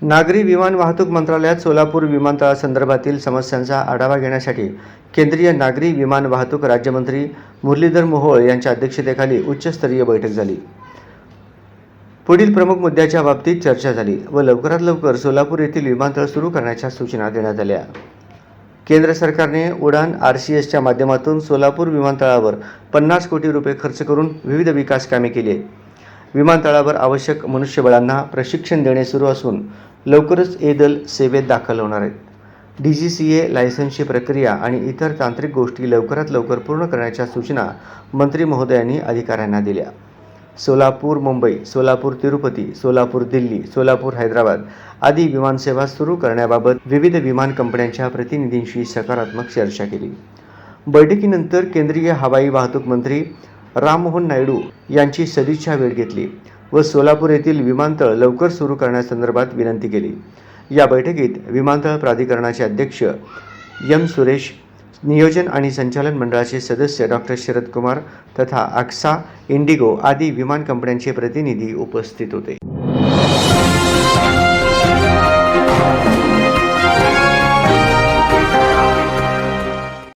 नागरी विमान वाहतूक मंत्रालयात सोलापूर विमानतळासंदर्भातील समस्यांचा आढावा घेण्यासाठी केंद्रीय नागरी विमान वाहतूक राज्यमंत्री मुरलीधर मोहोळ यांच्या अध्यक्षतेखाली उच्चस्तरीय बैठक झाली। पुढील प्रमुख मुद्द्याच्या बाबतीत चर्चा झाली व लवकरात लवकर सोलापूर येथील विमानतळ सुरू करण्याच्या सूचना देण्यात आल्या। केंद्र सरकारने उडान RCSच्या माध्यमातून सोलापूर विमानतळावर 50 कोटी रुपये खर्च करून विविध विकास कामे केली आहेत। विमानतळावर आवश्यक मनुष्यबळांना प्रशिक्षण देणे सुरू असून लवकरच ए-दल सेवेत दाखल होणार आहेत। DGCA लायसन्सची प्रक्रिया आणि इतर तांत्रिक गोष्टी लवकरात लवकर पूर्ण करण्याच्या सूचना मंत्री महोदयांनी अधिकाऱ्यांना दिल्या। सोलापूर मुंबई, सोलापूर तिरुपती, सोलापूर दिल्ली, सोलापूर हैदराबाद आदी विमानसेवा सुरू करण्याबाबत विविध विमान कंपन्यांच्या प्रतिनिधींशी सकारात्मक चर्चा केली। बैठकीनंतर केंद्रीय हवाई वाहतूक मंत्री राममोहन नायडू यांची सदिच्छा भेट घेतली व सोलापूर येथील विमानतळ लवकर सुरू करण्यासंदर्भात विनंती केली। या बैठकीत विमानतळ प्राधिकरणाचे अध्यक्ष M. सुरेश, नियोजन आणि संचालन मंडळाचे सदस्य डॉ. शरद कुमार तथा AXA, इंडिगो आदी विमान कंपन्यांचे प्रतिनिधी उपस्थित होते।